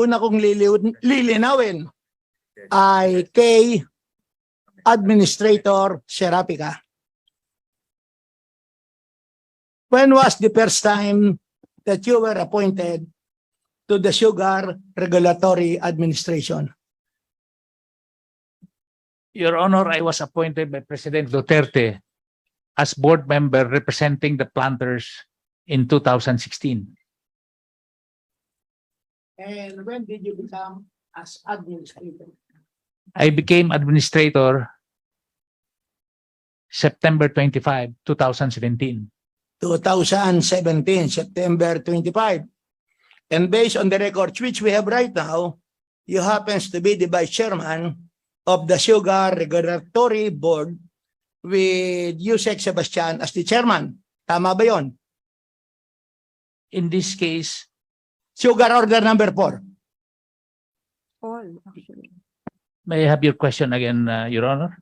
una kong lilinawin ay kay Administrator Serafica. When was the first time that you were appointed to the Sugar Regulatory Administration? Your Honor, I was appointed by President Duterte as board member representing the planters in 2016. And when did you become as administrator? I became administrator September 25, 2017. 2017, September 25. And based on the records which we have right now, you happens to be the vice chairman of the Sugar Regulatory Board with Usec Sebastian as the chairman. Tama ba yun? In this case, Sugar Order number 4. All, actually. may I have your question again, Your Honor?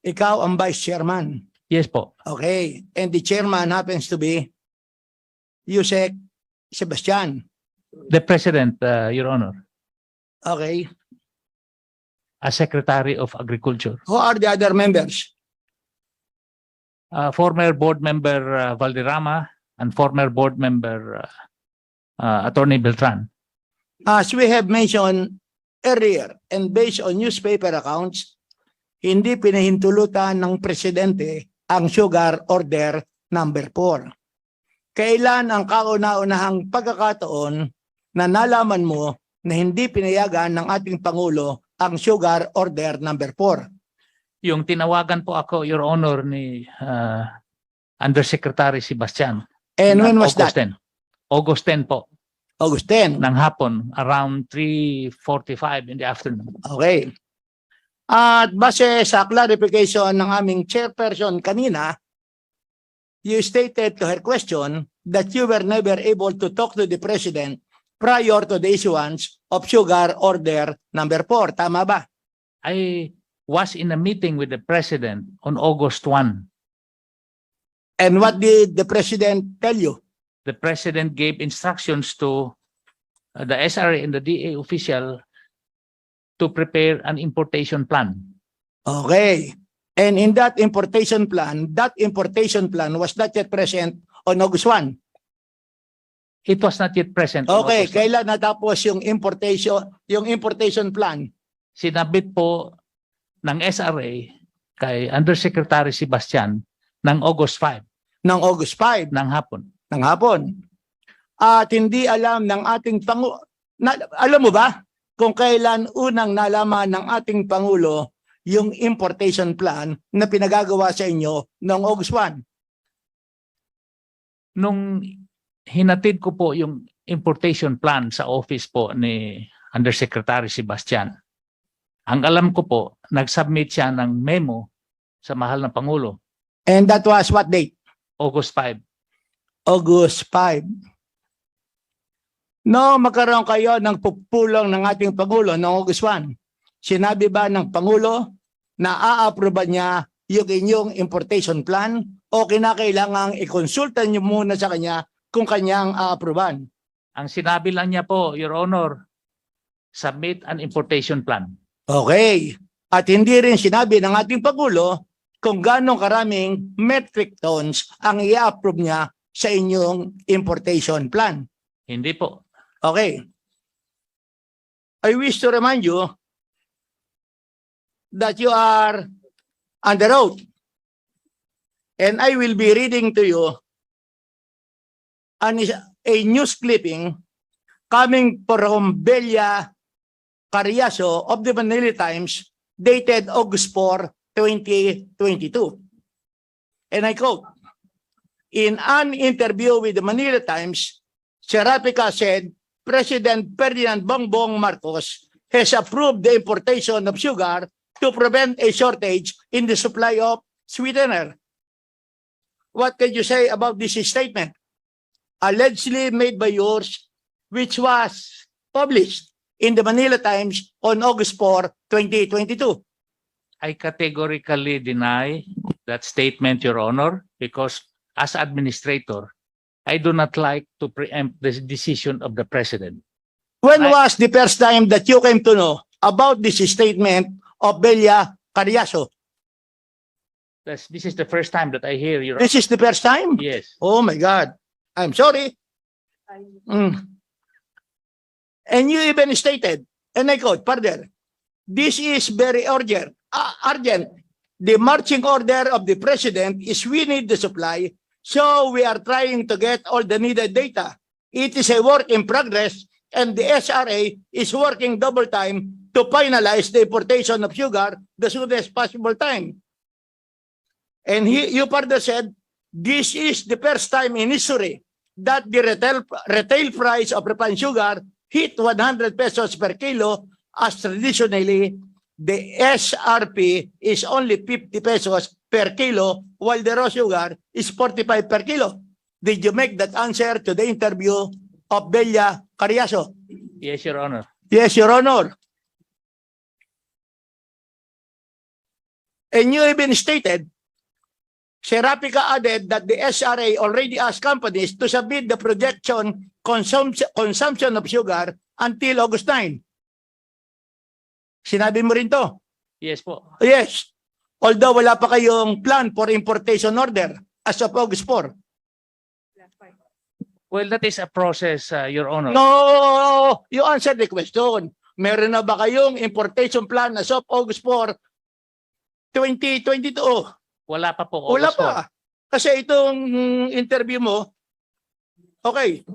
Ikaw ang vice chairman. Yes po. Okay. And the chairman happens to be Usec Sebastian. The President, Your Honor, Okay. as Secretary of Agriculture. Who are the other members? Former board member Valderrama and former board member Attorney Beltran. As we have mentioned earlier and based on newspaper accounts, hindi pinahintulutan ng presidente ang Sugar Order number 4. Kailan ang kauna-unahang pagkakataon na nalaman mo na hindi pinayagan ng ating Pangulo ang Sugar Order number 4? Yung tinawagan po ako, Your Honor, ni Undersecretary Sebastian. And when was August that? 10. August 10 po, August 10. ng hapon, around 3:45 in the afternoon. Okay. At base sa clarification ng aming chairperson kanina, you stated to her question that you were never able to talk to the President prior to the issuance of Sugar Order number 4. Tama ba? I was in a meeting with the President on August 1. And what did the President tell you? The President gave instructions to the SRA and the DA official to prepare an importation plan. Okay. And in that importation plan was not yet present on August 1. It was not yet present. on Okay, August 1. kailan natapos yung importation plan? Sinabit po ng SRA kay Undersecretary Sebastian ng August 5 Ng August 5 ng hapon. ng hapon. At hindi alam ng ating Pangulo, alam mo ba kung kailan unang nalaman ng ating Pangulo yung importation plan na pinagagawa sa inyo noong August 1? Nung hinatid ko po yung importation plan sa office po ni Undersecretary Sebastian, ang alam ko po, nag-submit siya ng memo sa mahal na Pangulo, And that was what date? August 5. August 5. No, magkaroon kayo ng pupulong ng ating Pangulo noong August 1. Sinabi ba ng Pangulo na a-approve niya yung inyong importation plan o kinakailangang ikonsulta niyo muna sa kanya kung kanyang a-approvean? Ang sinabi lang niya po, Your Honor, submit an importation plan. Okay. At hindi rin sinabi ng ating Pangulo kung gano'ng karaming metric tons ang i-approve niya sa inyong importation plan. Hindi po. Okay. I wish to remind you that you are under oath. And I will be reading to you a news clipping coming from Belia Cariaso of the Manila Times dated August 4, 2022. And I quote, in an interview with the Manila Times, Serafica said President Ferdinand Bongbong Marcos has approved the importation of sugar to prevent a shortage in the supply of sweetener. What can you say about this statement? Allegedly made by yours, which was published in the Manila Times on August 4, 2022. I categorically deny that statement, Your Honor, because as administrator, I do not like to preempt the decision of the President. When was the first time that you came to know about this statement of Belia Cariaso? This is the first time that I hear your This is the first time? Yes. Oh my God. I'm sorry. And you even stated, and I quote further, this is very urgent. The marching order of the president is we need the supply, so we are trying to get all the needed data. It is a work in progress, and the SRA is working double time to finalize the importation of sugar the soonest possible time. And you further said, this is the first time in history that the retail price of refined sugar hit 100 pesos per kilo, as traditionally the SRP is only 50 pesos per kilo, while the raw sugar is 45 per kilo. Did you make that answer to the interview of Belia Cariaso? Yes, Your Honor. Yes, Your Honor. And you even stated, Serafica added that the SRA already asked companies to submit the projection consumption of sugar until August 9. Sinabi mo rin to? Yes po. Yes. Although wala pa kayong plan for importation order as of August 4. Well, that is a process, Your Honor. No, you answered the question. Meron na ba kayong importation plan as of August 4, 2022? Wala pa po. Wala August pa. Kasi itong interview mo, okay.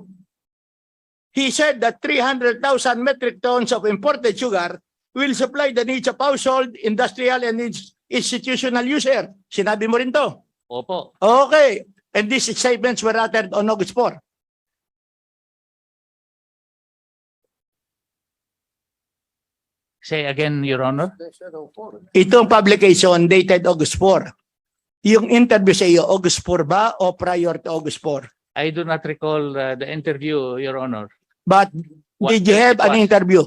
He said that 300,000 metric tons of imported sugar will supply the needs of household, industrial, and institutional user. Sinabi mo rin to? Opo. Okay. And these statements were uttered on August 4. Say again, Your Honor. Itong publication dated August 4. Yung interview sa iyo, August 4 ba o prior to August 4? I do not recall the interview, Your Honor. But did you have an interview?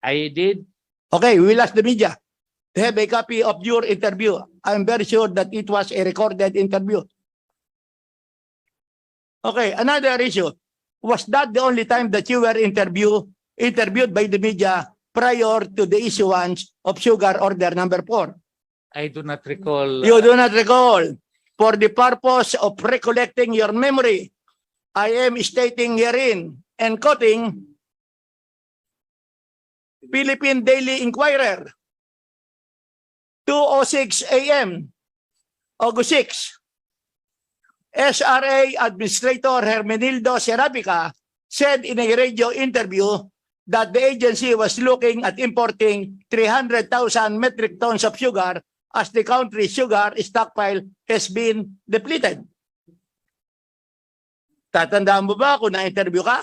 I did. Okay, we will ask the media to have a copy of your interview. I'm very sure that it was a recorded interview. Okay, another issue. Was that the only time that you were interviewed by the media prior to the issuance of sugar order number 4? I do not recall. You do not recall. For the purpose of recollecting your memory, I am stating herein and quoting Philippine Daily Inquirer, 2:06 a.m., August 6. SRA Administrator Hermenildo Serafica said in a radio interview that the agency was looking at importing 300,000 metric tons of sugar as the country's sugar stockpile has been depleted. Tatandaan mo ba kung na-interview ka?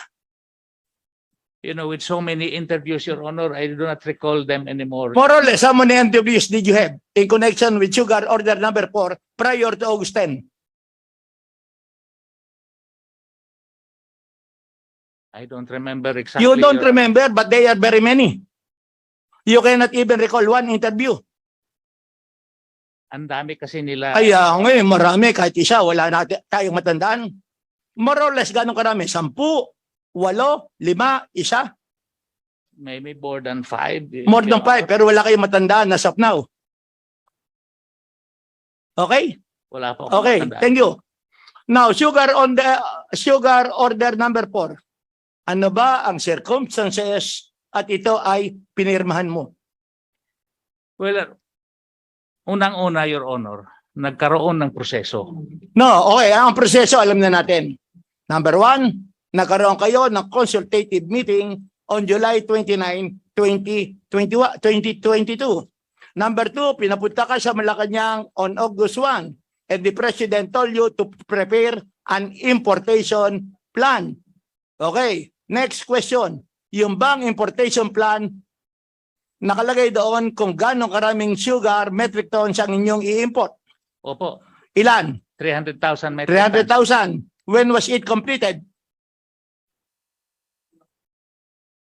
You know, with so many interviews, Your Honor, I do not recall them anymore. More or less, how many interviews did you have in connection with sugar order number 4 prior to August 10? I don't remember exactly. You don't Your- remember, but they are very many. You cannot even recall one interview. Ang dami kasi nila. Ay, ngayon marami, kahit isa, wala natin tayong matandaan. More or less, gano'ng karami? 10, 8, 5, isa? Maybe more than 5. More than 5, pero wala kayong matandaan as of now. Okay? Wala pa akong Okay, matandaan. thank you. Now, sugar order number 4. Ano ba ang circumstances at ito ay pinirmahan mo? Well, unang-una, Your Honor, nagkaroon ng proseso. No, okay, ang proseso alam na natin. Number 1, nagkaroon kayo ng consultative meeting on July 29, 2022. Number 2, pinapunta ka sa Malacanang on August 1 and the President told you to prepare an importation plan. Okay, next question. Yung bang importation plan, nakalagay doon kung gano'ng karaming sugar metric tons ang inyong i-import? Opo, Ilan? 300,000 metric tons. 300,000. When was it completed?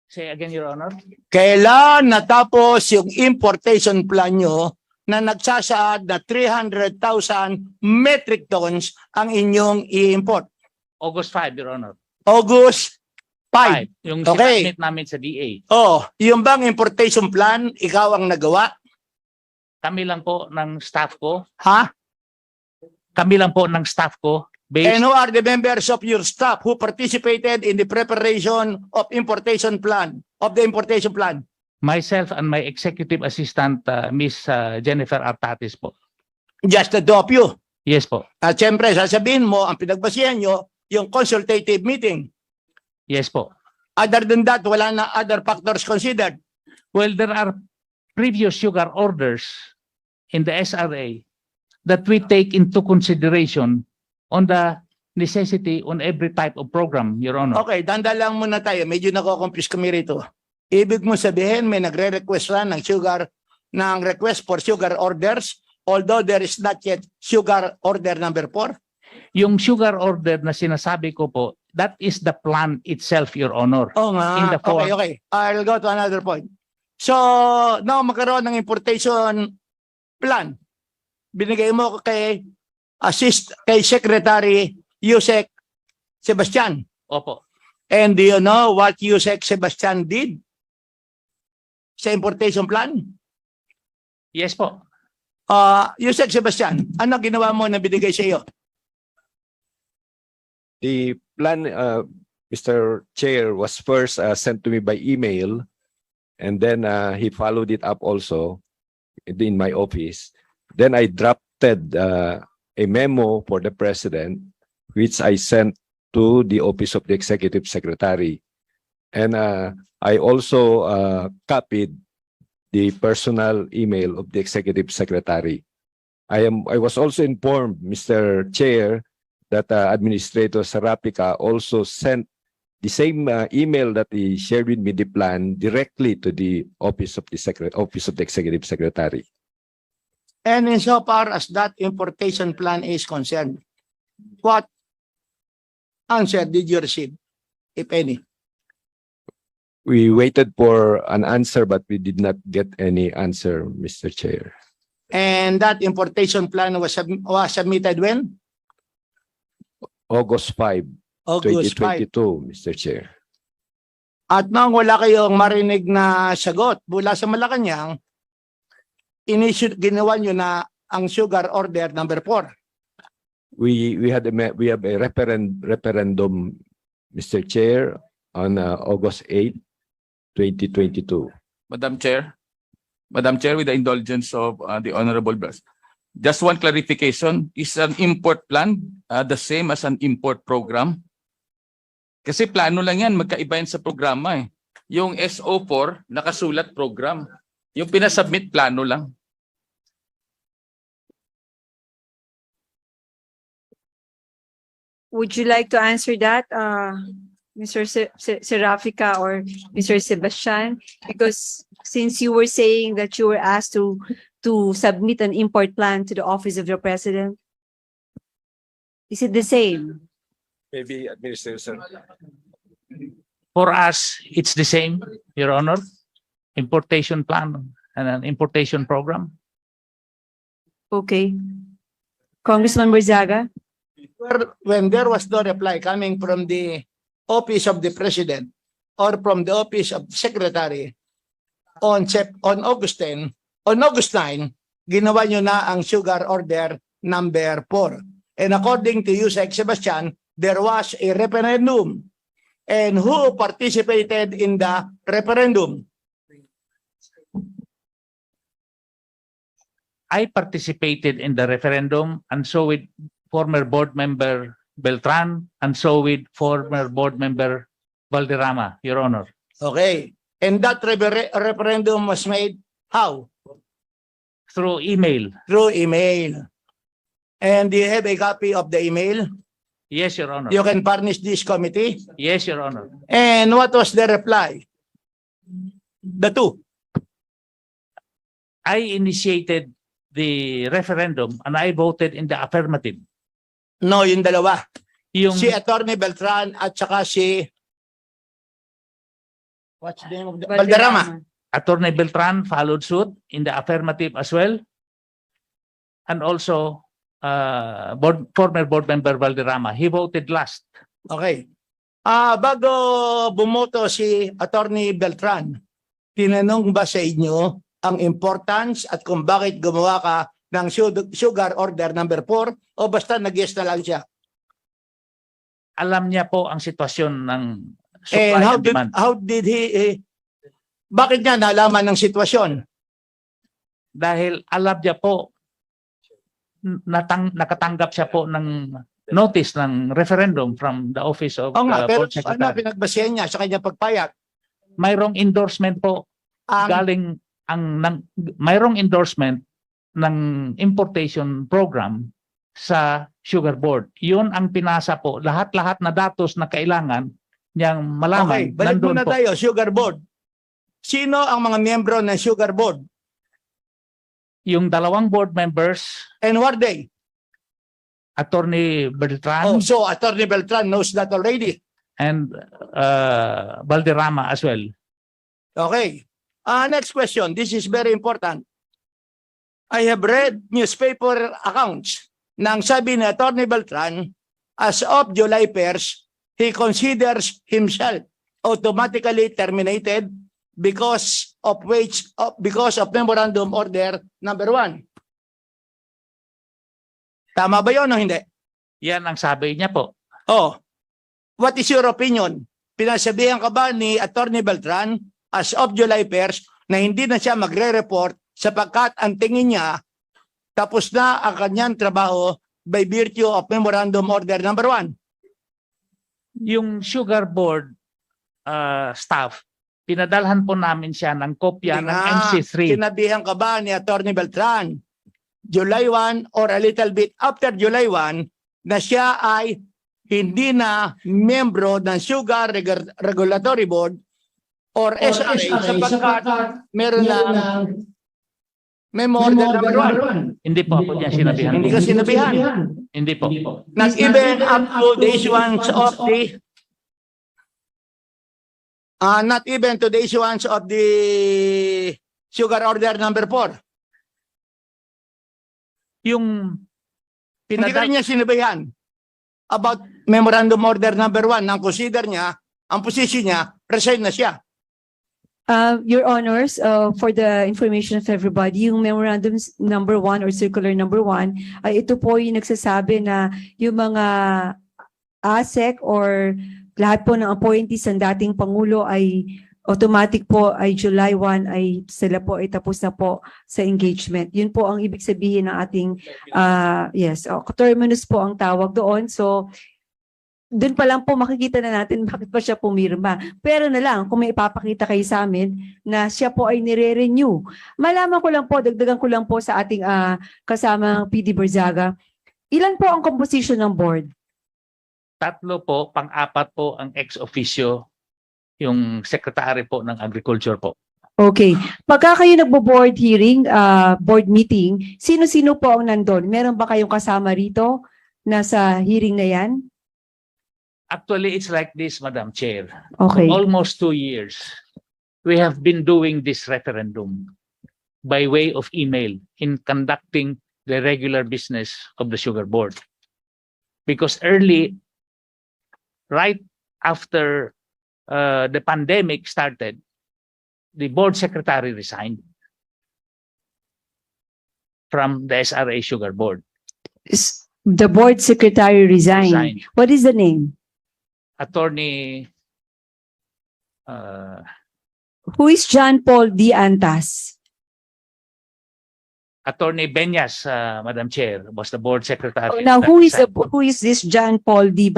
Say again, Your Honor. Kailan natapos yung importation plan nyo na nagsasaad na 300,000 metric tons ang inyong i-import? August 5, Your Honor. August 5. Yung Okay. sinabmit namin sa DA. Oh, yung bang importation plan, ikaw ang nagawa? Kami lang po ng staff ko. Ha? Kami lang po ng staff ko. And Based, who are the members of your staff who participated in the preparation of importation plan, of the importation plan? myself and my executive assistant, Miss Jennifer Artatis po. Just the two of you. Yes po. At syempre, sasabihin mo, ang pinagbasihan nyo, yung consultative meeting. Yes po. Other than that, wala na other factors considered. Well, there are previous sugar orders in the SRA that we take into consideration on the necessity on every type of program, Your Honor. Okay, danda lang muna tayo. Medyo nako-confuse kami rito. Ibig mo sabihin, may nagre-request lang ng request for sugar orders, although there is not yet sugar order number 4? Yung sugar order na sinasabi ko po, that is the plan itself, Your Honor. Oo nga. In the form. Okay. I'll go to another point. So, now magkaroon ng importation plan. Binigay mo kay Secretary Usec Sebastian. Opo. And do you know what Usec Sebastian did sa importation plan? Yes po. Usec Sebastian, ano ginawa mo na binigay sa iyo? The plan, Mr. Chair, was first sent to me by email, and then he followed it up also in my office. Then I drafted a memo for the President, which I sent to the Office of the Executive Secretary. And I also copied the personal email of the Executive Secretary. I was also informed, Mr. Chair, that Administrator Serafica also sent the same email that he shared with me the plan directly to the Office of the Executive Secretary. And insofar as that importation plan is concerned, what answer did you receive, if any? We waited for an answer, but we did not get any answer, Mr. Chair. And that importation plan was submitted when? August 5, August 5. 2022, Mr. Chair. At nang wala kayong marinig na sagot mula sa Malacanang, ginawa nyo na ang sugar order number 4. We have a referendum, Mr. Chair, on August 8, 2022. Madam Chair, with the indulgence of the Honorable Brass, just one clarification, is an import plan the same as an import program? Kasi plano lang yan, magkaiba yan sa programa eh. Yung SO4, nakasulat program. Yung pinasubmit, plano lang. Would you like to answer that, Mr. Serafica or Mr. Sebastian? Because since you were saying that you were asked to submit an import plan to the office of the President, is it the same? Maybe Administrator. For us, it's the same, Your Honor. Importation plan and an importation program. Okay. Congressman Barzaga? When there was no reply coming from the office of the President or from the office of the Secretary on August 9, ginawa nyo na ang sugar order number 4. And according to Usec Sebastian, there was a referendum. And who participated in the referendum? I participated in the referendum, and so with former board member Beltran, and so with former board member Valderrama, Your Honor. Okay. And that referendum was made how? Through email. Through email. And do you have a copy of the email? Yes, Your Honor. You can furnish this committee. Yes, Your Honor. And what was the reply? The two. I initiated the referendum and I voted in the affirmative. No, yung dalawa. Yung Si Attorney Beltran at saka si what's the name of the Valderrama. Attorney Beltran followed suit in the affirmative as well. And also former board member Valderrama, he voted last. Okay. Bago bumoto si Attorney Beltran, tinanong ba sa inyo ang importance at kung bakit gumawa ka ng sugar order number 4 o basta nag-yes na lang siya? Alam niya po ang sitwasyon ng And supply and demand. how did he, bakit niya nalaman ng sitwasyon? Dahil alam niya po, nakatanggap siya po ng notice ng referendum from the office of Oo nga, the pero board secretary. ano pinagbasehan niya sa kanyang pagpayag? Mayroong endorsement po Ang mayroong endorsement ng importation program sa Sugar Board. Yun ang pinasa po. Lahat-lahat na datos na kailangan niyang Okay, malaman. balik nandun muna po. tayo, Sugar Board. Sino ang mga miyembro ng Sugar Board? Yung 2 board members, And who are they? Attorney Beltran So Attorney Beltran knows that already. and Valderrama as well. Okay. Next question. This is very important. I have read newspaper accounts nang sabi ni Attorney Beltran, as of July 1st, he considers himself automatically terminated because of memorandum order number 1. Tama ba yun o hindi? Yan ang sabi niya po. Oh, what is your opinion? Pinasabihan ka ba ni Attorney Beltran as of July 1st na hindi na siya magre-report sapagkat ang tingin niya tapos na ang kanyang trabaho by virtue of memorandum order number 1? Yung Sugar Board staff, pinadalhan po namin siya ng kopya ng MC3. Sinabihan ka ba ni Attorney Beltran July 1 or a little bit after July 1 na siya ay hindi na miyembro ng Sugar Regulatory Board or SRA sapagkat meron ng memo order number 1? Hindi po ako niya sinabihan. Hindi ka sinabihan. Hindi po. Not even up to the issuance of the not even to the issuance of the Sugar Order number 4. Yung Hindi ka pinadal rin niya sinabihan about Memorandum Order number 1 nang consider niya, ang posisyon niya, resign na siya. Your Honors, for the information of everybody, yung memorandum number 1 or circular number 1, ay ito po yung nagsasabi na yung mga ASEC or lahat po ng appointees ng dating Pangulo ay automatic po ay July 1 ay sila po ay tapos na po sa engagement. Yun po ang ibig sabihin ng ating, coterminous po ang tawag doon. So, doon pa lang po makikita na natin bakit pa siya pumirma. Pero na lang, kung may ipapakita kayo sa amin na siya po ay nire-renew. Malaman ko lang po, dagdagan ko lang po sa ating kasama Pidi Barzaga. Ilan po ang composition ng board? 3 po, pang-4 po ang ex-officio, yung secretary po ng agriculture po. Okay. Pagka kayo nagbo-board hearing, board meeting, sino-sino po ang nandun? Meron ba kayong kasama rito na sa hearing na yan? Actually, it's like this, Madam Chair. Okay. For almost 2 years, we have been doing this referendum by way of email in conducting the regular business of the Sugar Board. Because right after the pandemic started, the board secretary resigned from the SRA Sugar Board. The board secretary resigned. Resigned. What is the name? Attorney Who is John Paul D. Antas? Attorney Benyas, Madam Chair, was the board secretary. Now, that who resigned. is this John Paul D.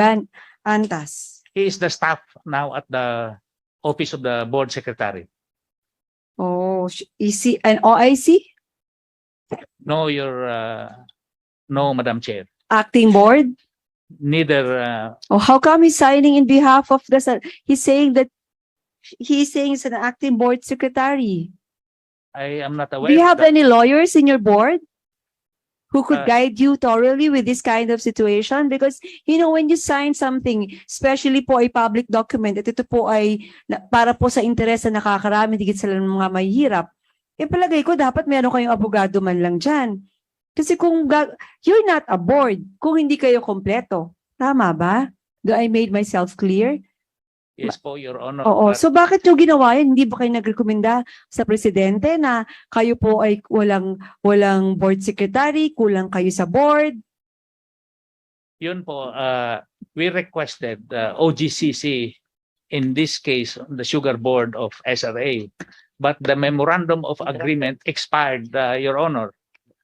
Antas? He is the staff now at the office of the board secretary. Oh, is he an OIC? No, no, Madam Chair. Acting board? Neither. Oh, how come he's signing in behalf of he's saying he's an acting board secretary? I am not aware. Do you of have that. any lawyers in your board who could Uh, guide you thoroughly with this kind of situation? Because, when you sign something, especially po ay public document, at ito po ay para po sa interes na nakakarami, higit sa mga mahihirap, palagay ko dapat meron kayong abogado man lang dyan. Kasi kung you're not a board, kung hindi kayo kompleto. Tama ba? Do I made myself clear? Yes po, Your Honor. Oo. But So bakit nyo ginawa yun? Hindi ba kayo nagrekomenda sa presidente na kayo po ay walang board secretary, kulang kayo sa board? yun po, we requested OGCC, in this case, the Sugar Board of SRA, but the memorandum of agreement expired, Your Honor.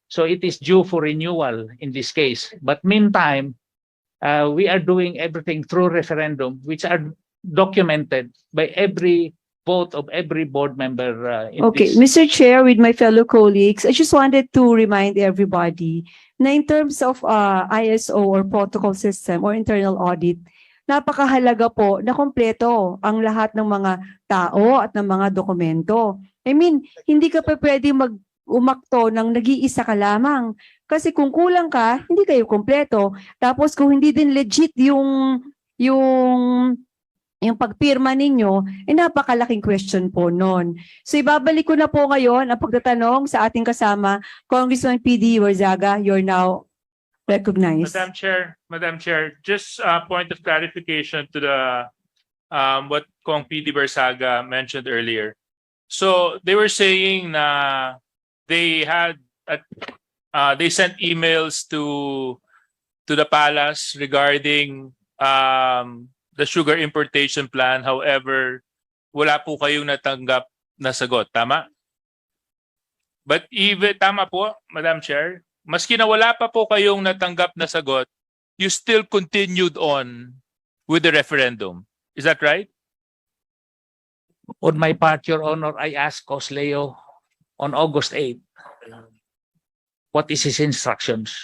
So it is due for renewal in this case. But meantime, we are doing everything through referendum, which are documented by every vote of every board member in Okay, this. Mr. Chair, with my fellow colleagues, I just wanted to remind everybody na in terms of ISO or protocol system or internal audit, napakahalaga po na kompleto ang lahat ng mga tao at ng mga dokumento. I mean, hindi ka pa pwede umakto ng nag-iisa ka lamang. Kasi kung kulang ka, hindi kayo kompleto. Tapos kung hindi din legit yung pagpirma ninyo, napakalaking question po nun. So ibabalik ko na po ngayon ang pagtatanong sa ating kasama, Congressman Pidi Barzaga, you're now recognized. Madam Chair, just a point of clarification to the what Kong Pidi Barzaga mentioned earlier. So they were saying na they sent emails to the palace regarding the sugar importation plan. However, wala po kayong natanggap na sagot. Tama? But tama po, Madam Chair, maski na wala pa po kayong natanggap na sagot, you still continued on with the referendum. Is that right? On my part, Your Honor, I asked Cosleo on August 8th, what is his instructions?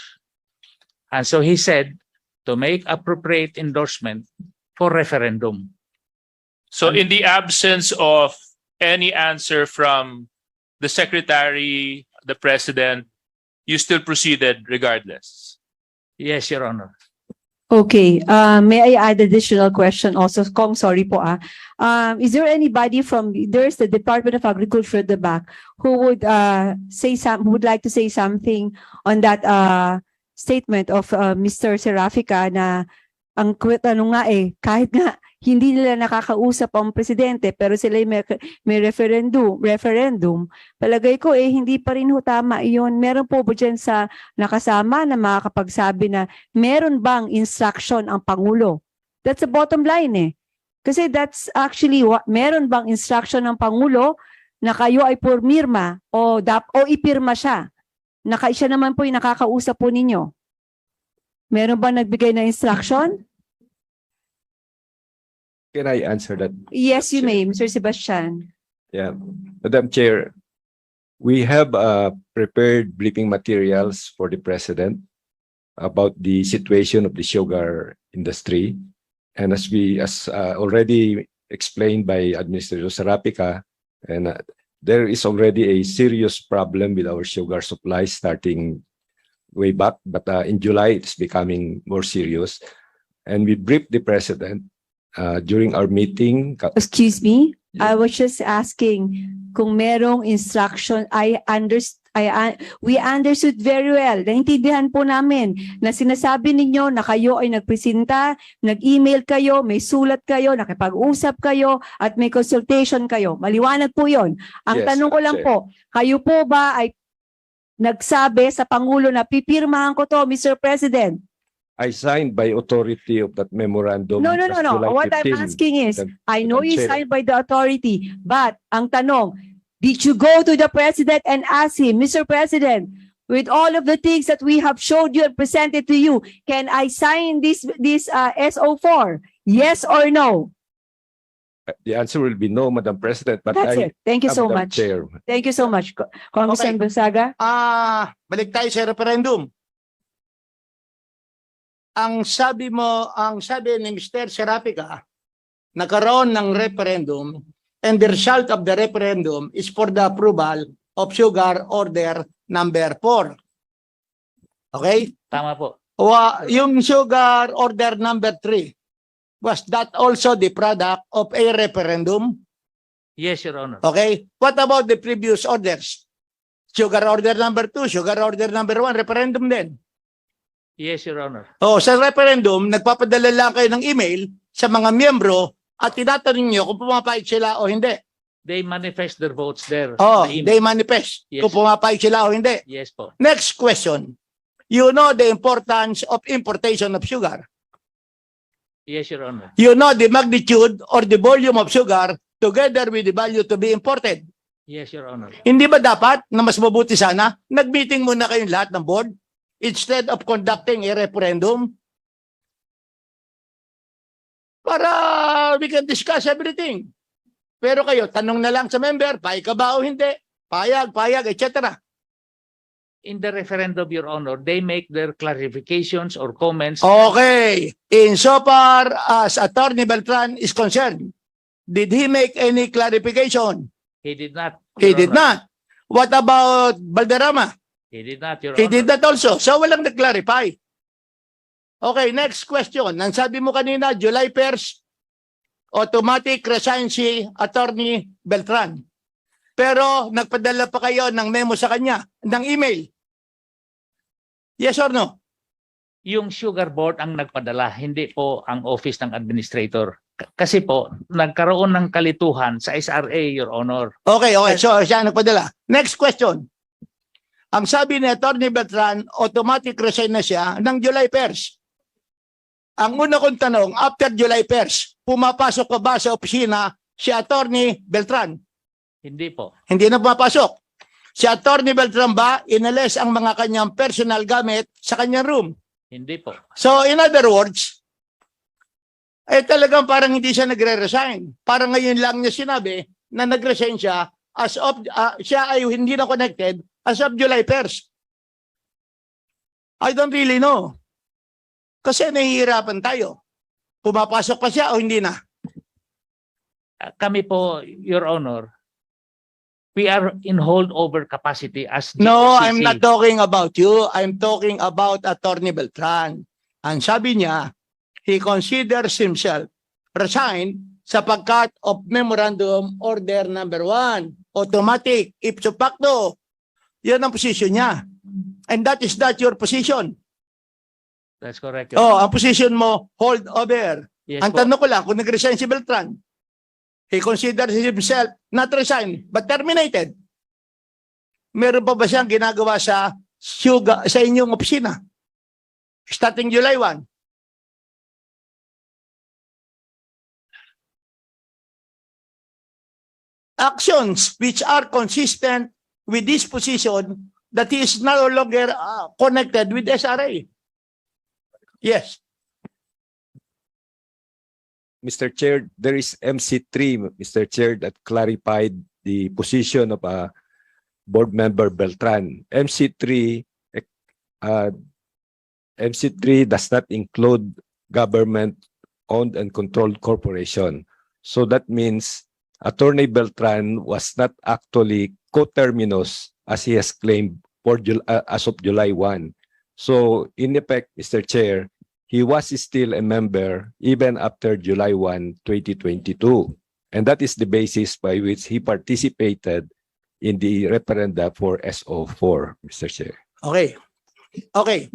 And so he said to make appropriate endorsement for referendum. So in the absence of any answer from the Secretary, the President, you still proceeded regardless? Yes, Your Honor. Okay, may I add additional question also? Kong, sorry po is there anybody there's the Department of Agriculture at the back who would would like to say something on that statement of Mr. Serafica na ang ano nga kahit nga hindi nila nakakausap ang presidente pero sila may referendum. Palagay ko hindi pa rin tama iyon. Meron po ba dyan sa nakasama na makakapagsabi na meron bang instruction ang Pangulo? That's the bottom line Kasi that's actually meron bang instruction ng Pangulo na kayo ay pumirma o ipirma siya? Siya naman po yung nakakausap po ninyo. Meron bang nagbigay na instruction? Can I answer that? Yes, you Chair? may, Mr. Sebastian. Yeah, Madam Chair, we have prepared briefing materials for the President about the situation of the sugar industry. And as already explained by Administrator Serafica, and there is already a serious problem with our sugar supply starting way back, but in July it's becoming more serious. And we briefed the President during our meeting. Excuse me, I Yeah. was just asking kung merong instruction. We understood very well. Naintindihan po namin na sinasabi ninyo na kayo ay nagpresenta, nag-email kayo, may sulat kayo, nakipag-usap kayo, at may consultation kayo. Maliwanag po yon. Ang Yes, tanong ko lang Chair. po, kayo po ba ay nagsabi sa Pangulo na pipirmahan ko to, Mr. President? I signed by authority of that memorandum. No. as July What I'm 15. asking is, Madam- I know Madam you Chair. signed by the authority, but ang tanong, did you go to the President and ask him, Mr. President, with all of the things that we have showed you and presented to you, can I sign this SO4? Yes or no? The answer will be no, Madam President, but That's it. Thank you so Madam much. Chair. Thank you so much, Congressman Gonzaga. Balik tayo sa referendum. Ang sabi ni Mr. Serafica, nagkaroon ng referendum and the result of the referendum is for the approval of Sugar Order number 4. Okay? Tama po. Yung Sugar Order number 3, was that also the product of a referendum? Yes, Your Honor. Okay? What about the previous orders? Sugar Order number 2, Sugar Order number 1, referendum din. Yes, Your Honor. Sa referendum, nagpapadala lang kayo ng email sa mga miyembro at tinatanong nyo kung pumapayag sila o hindi. They manifest their votes there. Oh, sa email. they manifest Yes. kung pumapayag sila o hindi. Yes po. Next question. You know the importance of importation of sugar. Yes, Your Honor. You know the magnitude or the volume of sugar together with the value to be imported. Yes, Your Honor. Hindi ba dapat na mas mabuti sana, nag-meeting muna kayong lahat ng board instead of conducting a referendum para we can discuss everything. Pero kayo, tanong na lang sa member, payag ka ba o hindi? Payag, etc. In the referendum, Your Honor, they make their clarifications or comments. Okay. Insofar as Attorney Beltran is concerned, did he make any clarification? He did not. He Your did Honor. not. What about Valderrama? He did not, Your He Honor. did that also. So walang nag-clarify. Okay, next question. Ang sabi mo kanina, July 1st, automatic resign si Attorney Beltran. Pero nagpadala pa kayo ng memo sa kanya, ng email. Yes or no? Yung sugar board ang nagpadala, hindi po ang office ng administrator. Kasi po, nagkaroon ng kalituhan sa SRA, Your Honor. Okay. So siya nagpadala. Next question. Ang sabi ni Attorney Beltran, automatic resign na siya ng July 1st. Ang una kong tanong, after July 1st, pumapasok ka ba sa opisina si Attorney Beltran? Hindi po. Hindi na pumapasok. Si Attorney Beltran ba inalis ang mga kanyang personal gamit sa kanyang room? Hindi po. So in other words, talagang parang hindi siya nagre-resign. Parang ngayon lang niya sinabi na nag-resign siya as of, siya ay hindi na connected as of July 1st. I don't really know. Kasi nahihirapan tayo. Pumapasok pa siya o hindi na? Kami po, Your Honor, we are in holdover capacity as No, GSCC. I'm not talking about you. I'm talking about Attorney Beltran. Ang sabi niya, he considers himself resigned sapagkat of Memorandum Order number 1. Automatic, ipso facto. Yan ang position niya. And that is not your position. That's correct, Your Oh, Honor. ang position mo, hold over. Yes Ang po. tanong ko lang, kung nag-resign si Beltran, he considers himself not resigned, but terminated. Meron pa ba siyang ginagawa sa inyong opisina? Starting July 1. Actions which are consistent with this position that he is no longer connected with SRA. Yes. Mr. Chair, there is MC3, Mr. Chair, that clarified the position of board member Beltran. MC3 does not include government-owned and controlled corporation. So that means Attorney Beltran was not actually coterminous as he has claimed for as of July 1. So in effect, Mr. Chair, he was still a member even after July 1, 2022. And that is the basis by which he participated in the referenda for SO4, Mr. Chair. Okay. Okay.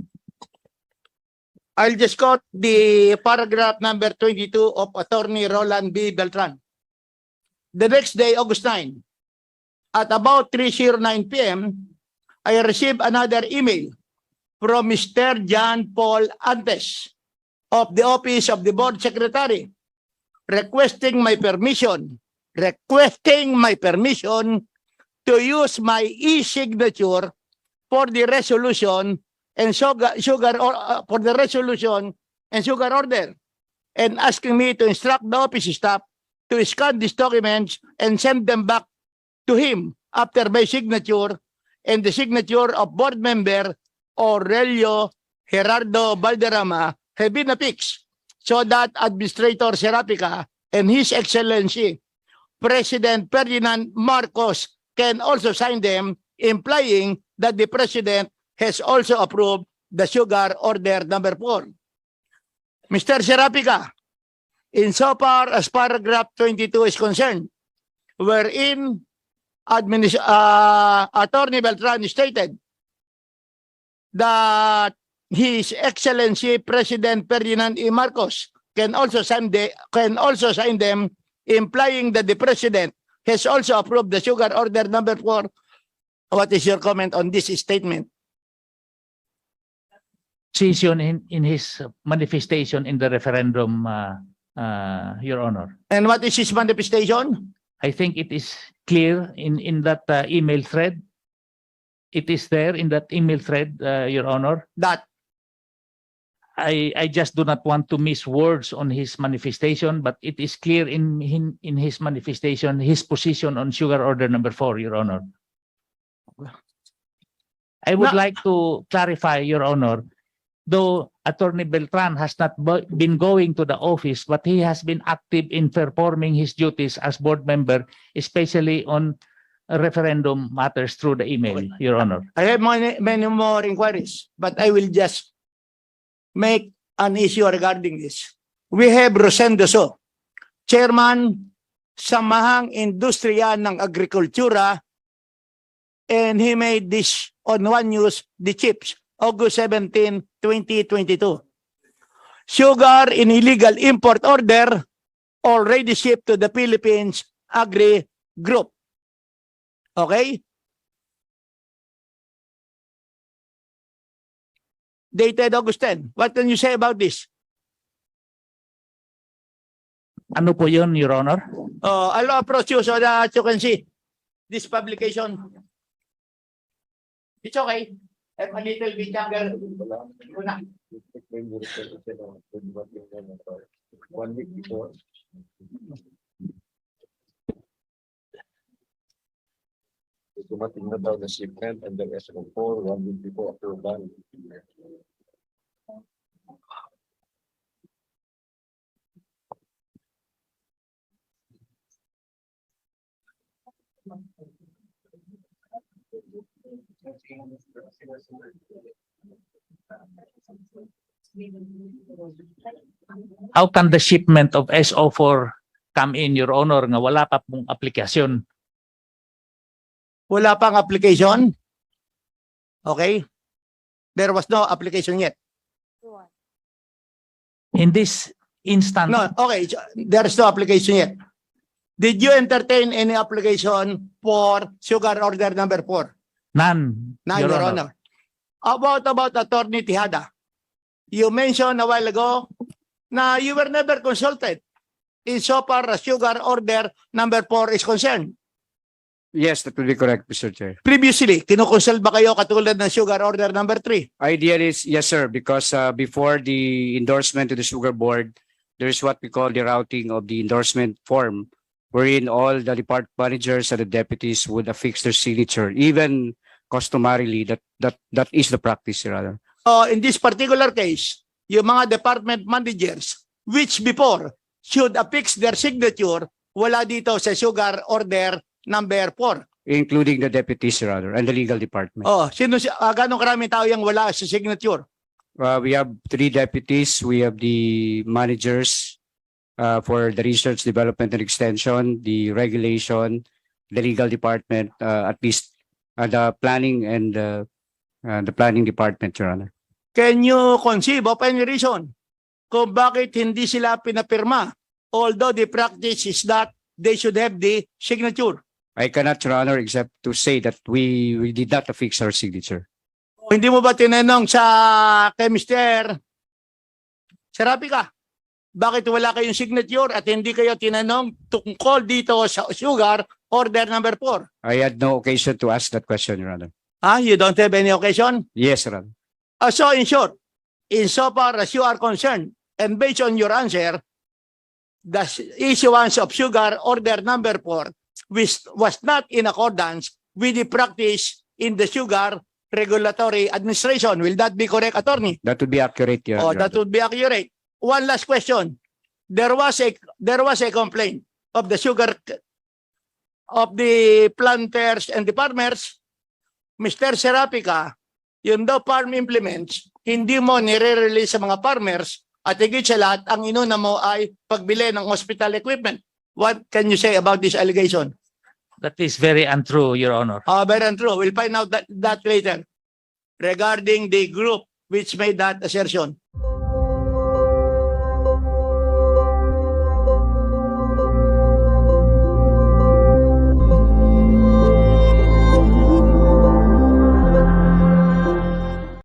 I'll just quote the paragraph number 22 of Attorney Roland B. Beltran. The next day, August 9, at about 3:09 p.m., I received another email from Mr. John Paul Antes of the Office of the Board Secretary requesting my permission to use my e-signature for the resolution and sugar order, and asking me to instruct the office staff to scan these documents and send them back to him after my signature and the signature of board member Aurelio Gerardo Valderrama have been affixed, so that Administrator Serafica and His Excellency President Ferdinand Marcos can also sign them, implying that the President has also approved the sugar order number 4. Mr. Serafica, insofar as paragraph 22 is concerned, wherein Attorney Beltran stated that His Excellency President Ferdinand E. Marcos can also sign them, implying that the president has also approved the sugar order number 4. What is your comment on this statement? Decision in his manifestation in the referendum, Your Honor. And what is his manifestation? I think it is clear in that email thread. It is there in that email thread, Your Honor. That I just do not want to miss words on his manifestation, but it is clear in his manifestation his position on sugar order number 4, Your Honor. I would like to clarify, Your Honor, though Attorney Beltran has not been going to the office, but he has been active in performing his duties as board member, especially on referendum matters through the email, Your Honor. I have many more inquiries, but I will just make an issue regarding this. We have Rosendo So, Chairman, Samahang Industriya ng Agrikultura, and he made this on One News, the chips, August 17, 2022. Sugar in illegal import order already shipped to the Philippines Agri Group. Okay? Dated August 10. What can you say about this? Ano po yun, Your Honor? I'll approach you so that you can see this publication. It's okay. I'm a little bit younger. Una. 1 week before. Dumating na daw na shipment and then SO4 1 week before approval. How can the shipment of SO4 come in, Your Honor, nga wala pa pong aplikasyon? Wala pang application. Okay? There was no application yet. In this instant, No, okay. There is no application yet. Did you entertain any application for sugar order number 4? none, None, Your Honor. About Attorney Tejada. You mentioned a while ago na you were never consulted insofar as sugar order number 4 is concerned. Yes, that would be correct, Mr. Chair. Previously, kinukonsult ba kayo katulad ng sugar order number 3? Ideal is, yes, sir, because before the endorsement to the Sugar Board, there is what we call the routing of the endorsement form, wherein all the department managers and the deputies would affix their signature, even customarily, that is the practice, rather. In this particular case, yung mga department managers, which before should affix their signature, wala dito sa sugar order number 4. Including the deputies, rather, and the legal department. Ganong karaming tao yung wala sa signature? We have 3 deputies. We have the managers for the research, development, and extension, the regulation, the legal department, at least the planning and the planning department, Your Honor. Can you conceive of any reason kung bakit hindi sila pinapirma, although the practice is that they should have the signature? I cannot, Your Honor, except to say that we did not affix our signature. Hindi mo ba tinanong sa kay Mr. Serafica, bakit wala kayong signature at hindi kayo tinanong tungkol dito sa sugar order number 4? I had no occasion to ask that question, Your Honor. You don't have any occasion? Yes, Your Honor. So in short, insofar as you are concerned, and based on your answer, the issuance of sugar order number 4 which was not in accordance with the practice in the Sugar Regulatory Administration. Will that be correct, Attorney? That would be accurate, Your Honor. That would be accurate. One last question. There was a complaint of the planters and the farmers. Mr. Serafica, yung daw farm implements, hindi mo nire-release sa mga farmers at higit sa lahat, ang inuna mo ay pagbili ng hospital equipment. What can you say about this allegation? that is very untrue, Your Honor. Very untrue. We'll find out that later regarding the group which made that assertion.